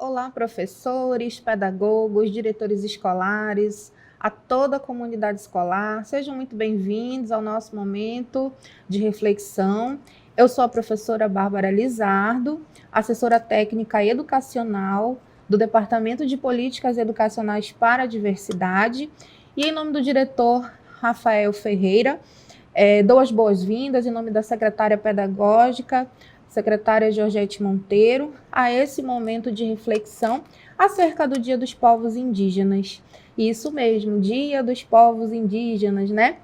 Olá, professores, pedagogos, diretores escolares, a toda a comunidade escolar. Sejam muito bem-vindos ao nosso momento de reflexão. Eu sou a professora Bárbara Lizardo, assessora técnica educacional do Departamento de Políticas Educacionais para a Diversidade, e em nome do diretor Rafael Ferreira, dou as boas-vindas em nome da secretária pedagógica, secretária Georgette Monteiro, a esse momento de reflexão acerca do Dia dos Povos Indígenas. Isso mesmo, Dia dos Povos Indígenas, né?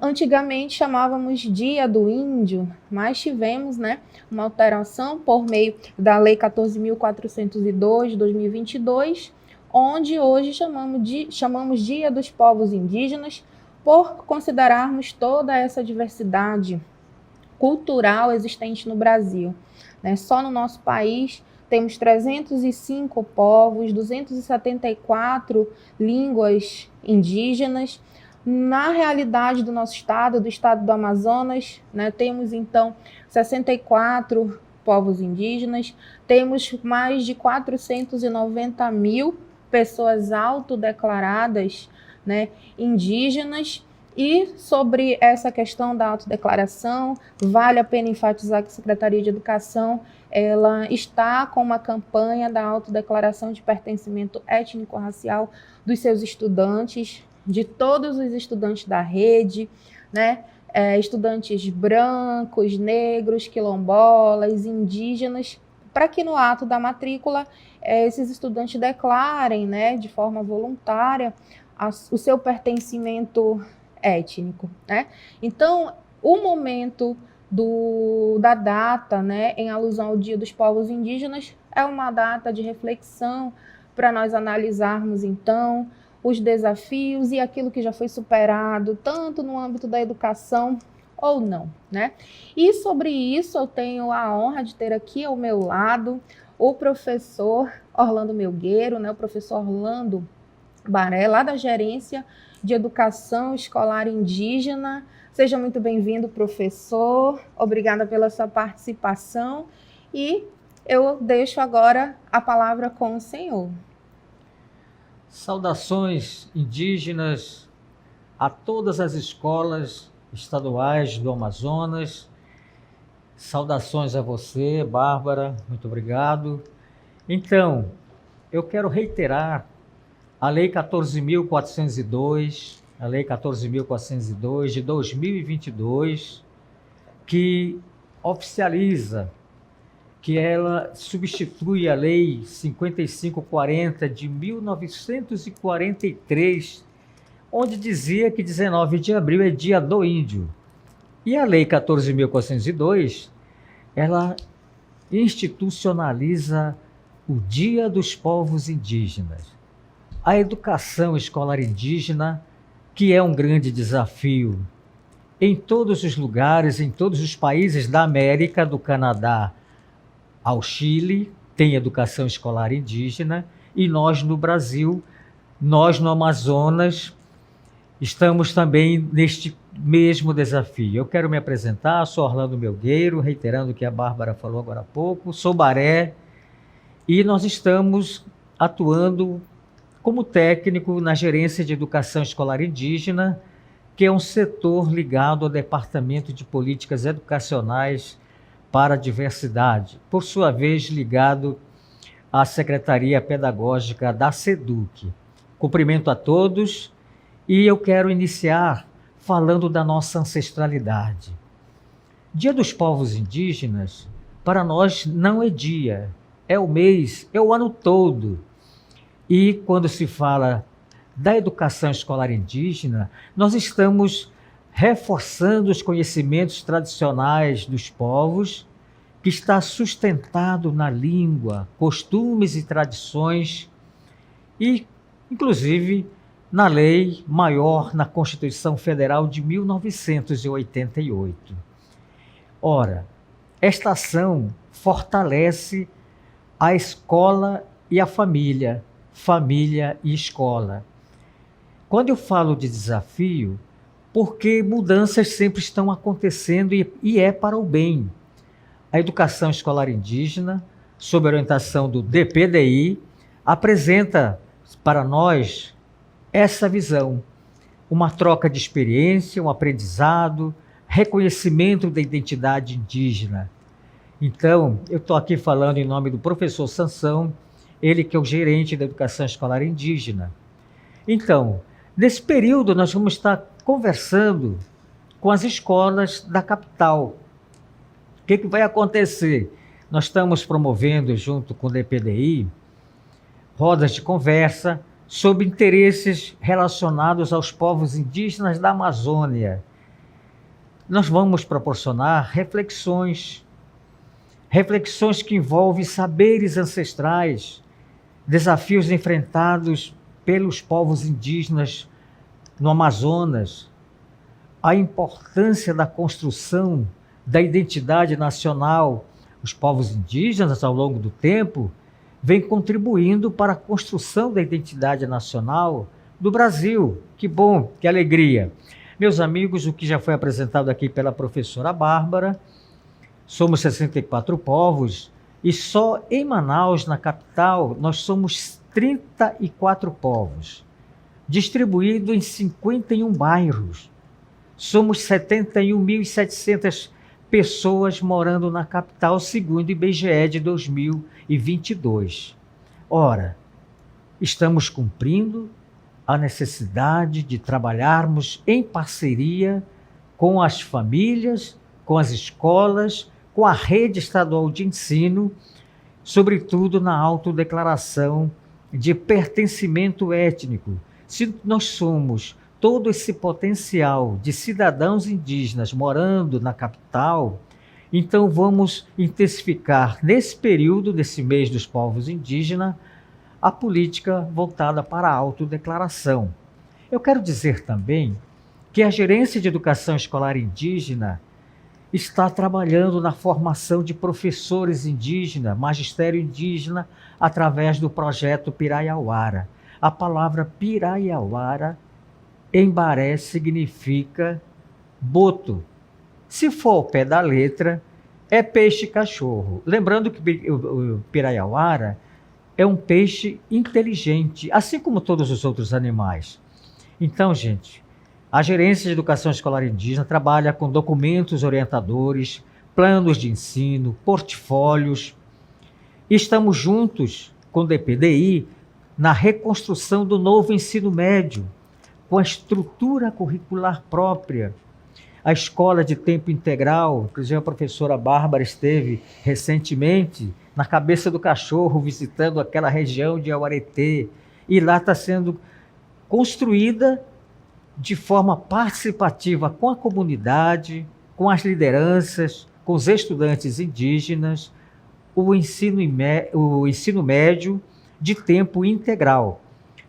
Antigamente chamávamos Dia do Índio, mas tivemos, né, uma alteração por meio da Lei 14.402 de 2022, onde hoje chamamos Dia dos Povos Indígenas por considerarmos toda essa diversidade cultural existente no Brasil, né? Só no nosso país temos 305 povos, 274 línguas indígenas. Na realidade do nosso estado, do estado do Amazonas, né, temos então 64 povos indígenas, temos mais de 490 mil pessoas autodeclaradas, né, indígenas. E sobre essa questão da autodeclaração, vale a pena enfatizar que a Secretaria de Educação ela está com uma campanha da autodeclaração de pertencimento étnico-racial dos seus estudantes, de todos os estudantes da rede, né? Estudantes brancos, negros, quilombolas, indígenas, para que no ato da matrícula esses estudantes declarem, né, de forma voluntária o seu pertencimento étnico, né? Então, o momento da data, né, em alusão ao Dia dos Povos Indígenas, é uma data de reflexão para nós analisarmos, então, os desafios e aquilo que já foi superado, tanto no âmbito da educação ou não, né? E sobre isso, eu tenho a honra de ter aqui ao meu lado o professor Orlando Melgueiro, né, o professor Orlando Baré, lá da Gerência de Educação Escolar Indígena. Seja muito bem-vindo, professor. Obrigada pela sua participação. E eu deixo agora a palavra com o senhor. Saudações indígenas a todas as escolas estaduais do Amazonas. Saudações a você, Bárbara. Muito obrigado. Então, eu quero reiterar a Lei 14.402, a Lei 14.402 de 2022, que oficializa, que ela substitui a Lei 5540 de 1943, onde dizia que 19 de abril é Dia do Índio. E a Lei 14.402, ela institucionaliza o Dia dos Povos Indígenas. A educação escolar indígena, que é um grande desafio em todos os lugares, em todos os países da América, do Canadá ao Chile, tem educação escolar indígena, e nós no Brasil, nós no Amazonas, estamos também neste mesmo desafio. Eu quero me apresentar, sou Orlando Melgueiro, reiterando o que a Bárbara falou agora há pouco, sou Baré, e nós estamos atuando como técnico na Gerência de Educação Escolar Indígena, que é um setor ligado ao Departamento de Políticas Educacionais para a Diversidade, por sua vez ligado à Secretaria Pedagógica da SEDUC. Cumprimento a todos e eu quero iniciar falando da nossa ancestralidade. Dia dos Povos Indígenas, para nós não é dia, é o mês, é o ano todo. E quando se fala da educação escolar indígena, nós estamos reforçando os conhecimentos tradicionais dos povos, que está sustentado na língua, costumes e tradições, e, inclusive, na lei maior, na Constituição Federal de 1988. Ora, esta ação fortalece a escola e a família e escola. Quando eu falo de desafio, porque mudanças sempre estão acontecendo e é para o bem. A educação escolar indígena sob a orientação do DPDI, apresenta para nós essa visão, uma troca de experiência, um aprendizado, reconhecimento da identidade indígena. Então, eu estou aqui falando em nome do professor Sansão, ele que é o gerente da educação escolar indígena. Então, nesse período nós vamos estar conversando com as escolas da capital. O que vai acontecer? Nós estamos promovendo, junto com o DPDI, rodas de conversa sobre interesses relacionados aos povos indígenas da Amazônia. Nós vamos proporcionar reflexões que envolvem saberes ancestrais, desafios enfrentados pelos povos indígenas no Amazonas, a importância da construção da identidade nacional. Os povos indígenas, ao longo do tempo, vêm contribuindo para a construção da identidade nacional do Brasil. Que bom, que alegria. Meus amigos, o que já foi apresentado aqui pela professora Bárbara, somos 64 povos e só em Manaus, na capital, nós somos 34 povos, distribuídos em 51 bairros. Somos 71.700 pessoas morando na capital, segundo o IBGE de 2022. Ora, estamos cumprindo a necessidade de trabalharmos em parceria com as famílias, com as escolas, com a rede estadual de ensino, sobretudo na autodeclaração de pertencimento étnico. Se nós somos todo esse potencial de cidadãos indígenas morando na capital, então vamos intensificar nesse período, desse mês dos povos indígenas, a política voltada para a autodeclaração. Eu quero dizer também que a Gerência de Educação Escolar Indígena está trabalhando na formação de professores indígenas, magistério indígena, através do projeto Piraiauara. A palavra Piraiauara em Baré significa boto. Se for ao pé da letra, é peixe-cachorro. Lembrando que o Piraiauara é um peixe inteligente, assim como todos os outros animais. Então, gente, a Gerência de Educação Escolar Indígena trabalha com documentos orientadores, planos de ensino, portfólios. Estamos juntos com o DPDI na reconstrução do novo ensino médio, com a estrutura curricular própria, a escola de tempo integral. Inclusive a professora Bárbara esteve recentemente na Cabeça do Cachorro, visitando aquela região de Auareté, e lá está sendo construída de forma participativa com a comunidade, com as lideranças, com os estudantes indígenas, o ensino médio de tempo integral,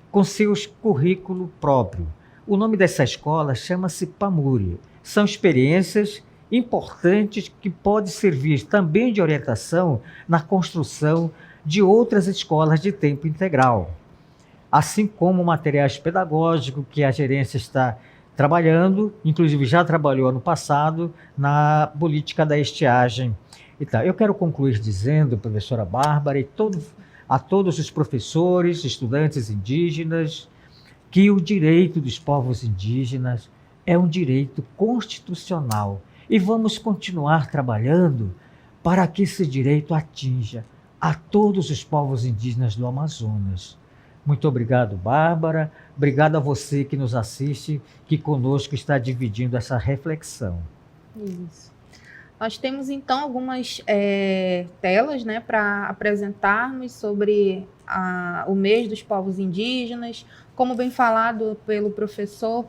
com seus currículo próprio. O nome dessa escola chama-se PAMURI. São experiências importantes que podem servir também de orientação na construção de outras escolas de tempo integral, assim como materiais pedagógicos que a gerência está trabalhando, inclusive já trabalhou ano passado, na política da estiagem. Então, eu quero concluir dizendo, professora Bárbara, a todos os professores, estudantes indígenas, que o direito dos povos indígenas é um direito constitucional e vamos continuar trabalhando para que esse direito atinja a todos os povos indígenas do Amazonas. Muito obrigado, Bárbara. Obrigado a você que nos assiste, que conosco está dividindo essa reflexão. Isso. Nós temos, então, algumas telas, né, para apresentarmos sobre o mês dos povos indígenas, como bem falado pelo professor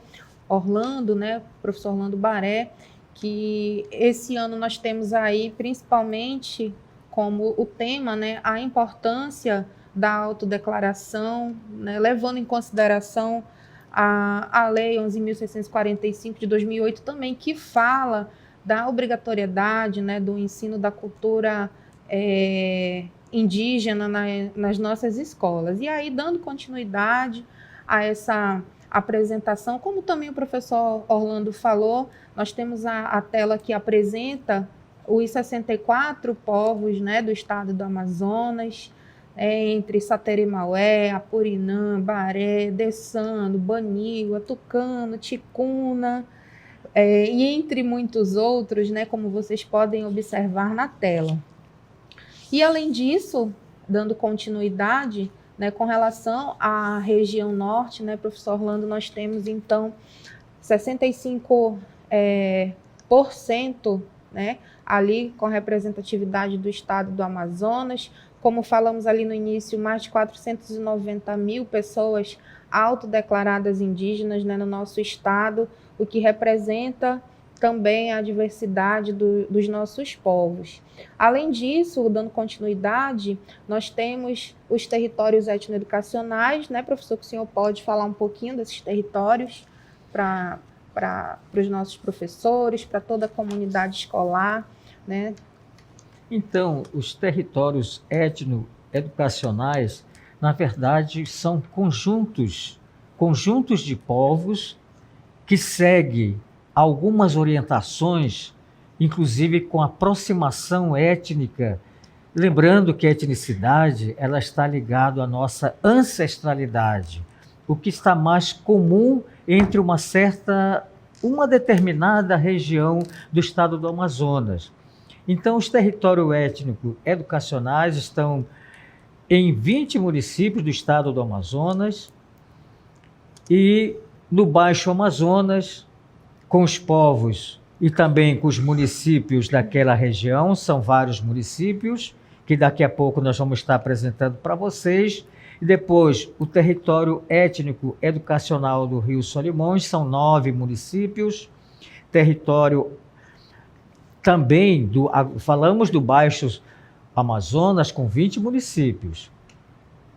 Orlando, né, professor Orlando Baré, que esse ano nós temos aí, principalmente, como o tema, né, a importância da autodeclaração, né, levando em consideração a Lei 11.645 de 2008 também, que fala da obrigatoriedade, né, do ensino da cultura indígena nas nossas escolas. E aí, dando continuidade a essa apresentação, como também o professor Orlando falou, nós temos a tela que apresenta os 64 povos, né, do estado do Amazonas, entre Satere-Maué, Apurinã, Baré, Dessano, Baniwa, Tucano, Ticuna, e entre muitos outros, né, como vocês podem observar na tela. E além disso, dando continuidade, né, com relação à região norte, né, professor Orlando, nós temos então 65%, né, ali com representatividade do estado do Amazonas. Como falamos ali no início, mais de 490 mil pessoas autodeclaradas indígenas, né, no nosso estado, o que representa também a diversidade dos nossos povos. Além disso, dando continuidade, nós temos os territórios etnoeducacionais, né, professor, que o senhor pode falar um pouquinho desses territórios para os nossos professores, para toda a comunidade escolar, né? Então, os territórios etnoeducacionais, na verdade, são conjuntos de povos que seguem algumas orientações, inclusive com aproximação étnica. Lembrando que a etnicidade ela está ligada à nossa ancestralidade, o que está mais comum entre uma determinada região do estado do Amazonas. Então, os territórios étnicos educacionais estão em 20 municípios do estado do Amazonas e no Baixo Amazonas, com os povos e também com os municípios daquela região, são vários municípios, que daqui a pouco nós vamos estar apresentando para vocês. E depois, o território étnico educacional do Rio Solimões, são 9 municípios. Território também, falamos do Baixo Amazonas, com 20 municípios.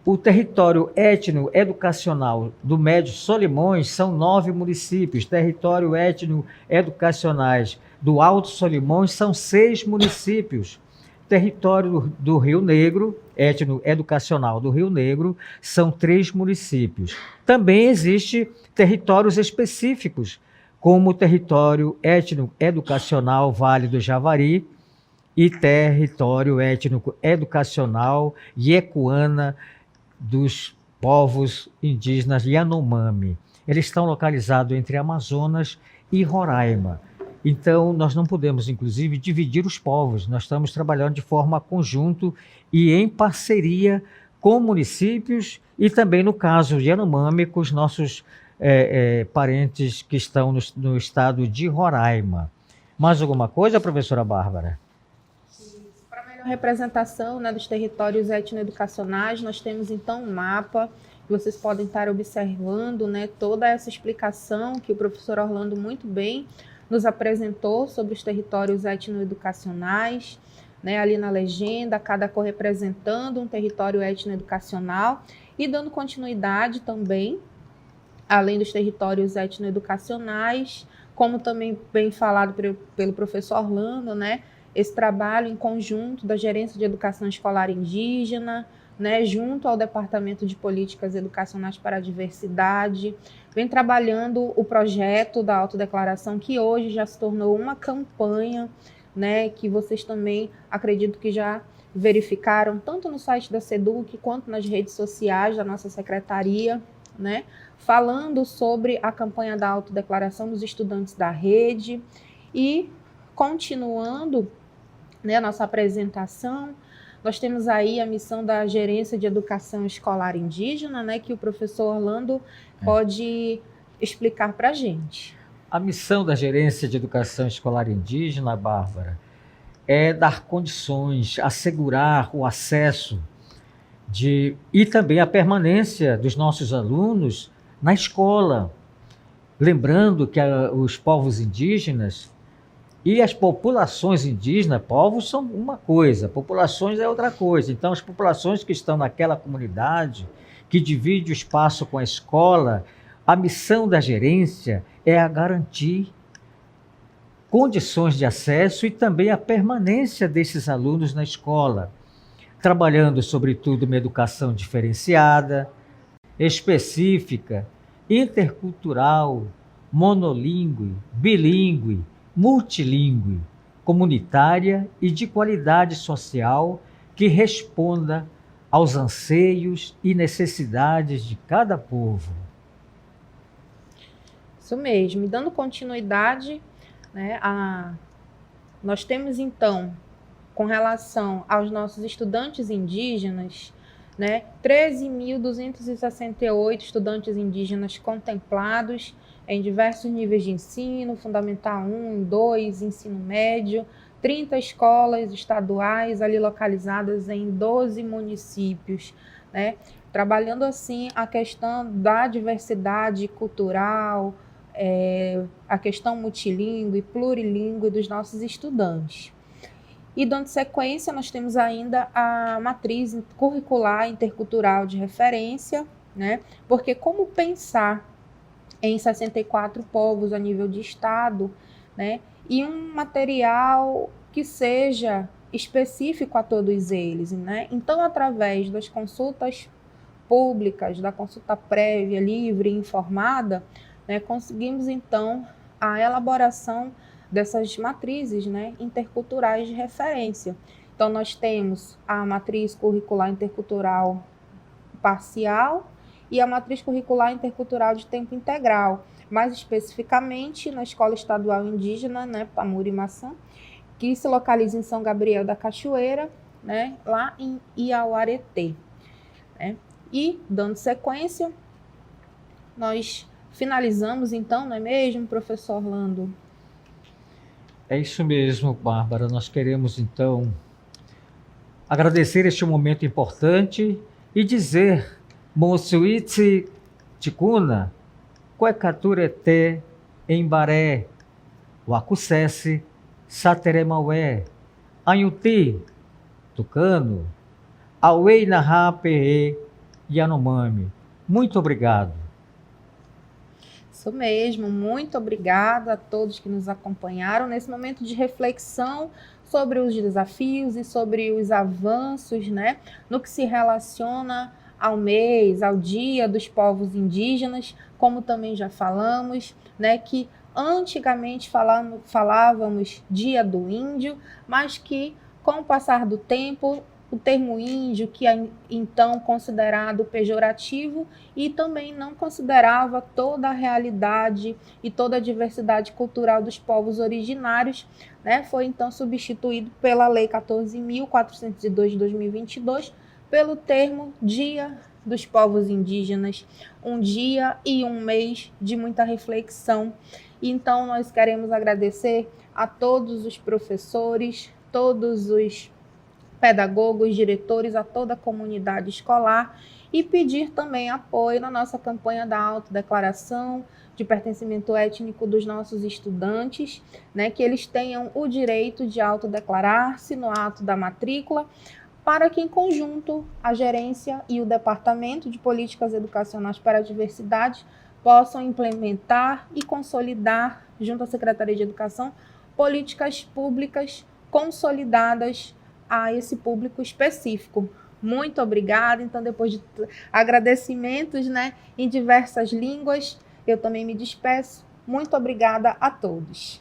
O território étnico-educacional do Médio Solimões são 9 municípios. Território étnico-educacionais do Alto Solimões são 6 municípios. Território do Rio Negro, étnico-educacional do Rio Negro, são 3 municípios. Também existem territórios específicos, como o território étnico-educacional Vale do Javari e território étnico-educacional Yecuana, dos povos indígenas Yanomami. Eles estão localizados entre Amazonas e Roraima. Então, nós não podemos, inclusive, dividir os povos. Nós estamos trabalhando de forma conjunta e em parceria com municípios e também, no caso Yanomami, com os nossos parentes que estão no estado de Roraima. Mais alguma coisa, professora Bárbara? Representação, né, dos territórios etnoeducacionais, nós temos então um mapa, que vocês podem estar observando, né, toda essa explicação que o professor Orlando muito bem nos apresentou sobre os territórios etnoeducacionais, né, ali na legenda, cada cor representando um território etnoeducacional e dando continuidade também, além dos territórios etnoeducacionais, como também bem falado pelo professor Orlando, né, esse trabalho em conjunto da Gerência de Educação Escolar Indígena, né, junto ao Departamento de Políticas Educacionais para a Diversidade, vem trabalhando o projeto da autodeclaração, que hoje já se tornou uma campanha, né, que vocês também acredito que já verificaram, tanto no site da SEDUC, quanto nas redes sociais da nossa secretaria, né, falando sobre a campanha da autodeclaração dos estudantes da rede. E continuando, né, a nossa apresentação, nós temos aí a missão da Gerência de Educação Escolar Indígena, né, que o professor Orlando pode explicar para a gente. A missão da Gerência de Educação Escolar Indígena, Bárbara, é dar condições, assegurar o acesso e também a permanência dos nossos alunos na escola. Lembrando que os povos indígenas e as populações indígenas, povos são uma coisa, populações é outra coisa. Então, as populações que estão naquela comunidade, que divide o espaço com a escola, a missão da gerência é a garantir condições de acesso e também a permanência desses alunos na escola, trabalhando, sobretudo, uma educação diferenciada, específica, intercultural, monolíngue, bilíngue, multilíngue. comunitária e de qualidade social que responda aos anseios e necessidades de cada povo. Isso mesmo. E dando continuidade, né, nós temos então, com relação aos nossos estudantes indígenas, né, 13.268 estudantes indígenas contemplados em diversos níveis de ensino, Fundamental 1, 2, ensino médio, 30 escolas estaduais ali localizadas em 12 municípios, né, trabalhando assim a questão da diversidade cultural, a questão multilingüe e plurilingüe dos nossos estudantes. E dando sequência, nós temos ainda a matriz curricular intercultural de referência, né? Porque como pensar em 64 povos a nível de estado, né? E um material que seja específico a todos eles, né? Então, através das consultas públicas, da consulta prévia, livre e informada, né, conseguimos então a elaboração dessas matrizes, né, interculturais de referência. Então, nós temos a matriz curricular intercultural parcial e a matriz curricular intercultural de tempo integral, mais especificamente na Escola Estadual Indígena, né, Pamuri-Maçã, que se localiza em São Gabriel da Cachoeira, né, lá em Iauaretê, né? E, dando sequência, nós finalizamos então, não é mesmo, professor Orlando? É isso mesmo, Bárbara. Nós queremos, então, agradecer este momento importante e dizer, Monsuíti Ticuna, Quecaturete, Embaré, Wacucesse, Sateremaué, Anhuti, Tucano, Auei Nahape, Yanomami. Muito obrigado. Isso mesmo, muito obrigada a todos que nos acompanharam nesse momento de reflexão sobre os desafios e sobre os avanços, né, no que se relaciona ao mês, ao Dia dos Povos Indígenas, como também já falamos, né, que antigamente falávamos Dia do Índio, mas que com o passar do tempo o termo índio, que é então considerado pejorativo e também não considerava toda a realidade e toda a diversidade cultural dos povos originários, né, foi então substituído pela Lei 14.402 de 2022 pelo termo Dia dos Povos Indígenas, um dia e um mês de muita reflexão. Então nós queremos agradecer a todos os professores, todos os pedagogos, diretores, a toda a comunidade escolar e pedir também apoio na nossa campanha da autodeclaração de pertencimento étnico dos nossos estudantes, né, que eles tenham o direito de autodeclarar-se no ato da matrícula, para que em conjunto a gerência e o Departamento de Políticas Educacionais para a Diversidade possam implementar e consolidar, junto à Secretaria de Educação, políticas públicas consolidadas a esse público específico. Muito obrigada. Então, depois de agradecimentos, né, em diversas línguas, eu também me despeço. Muito obrigada a todos.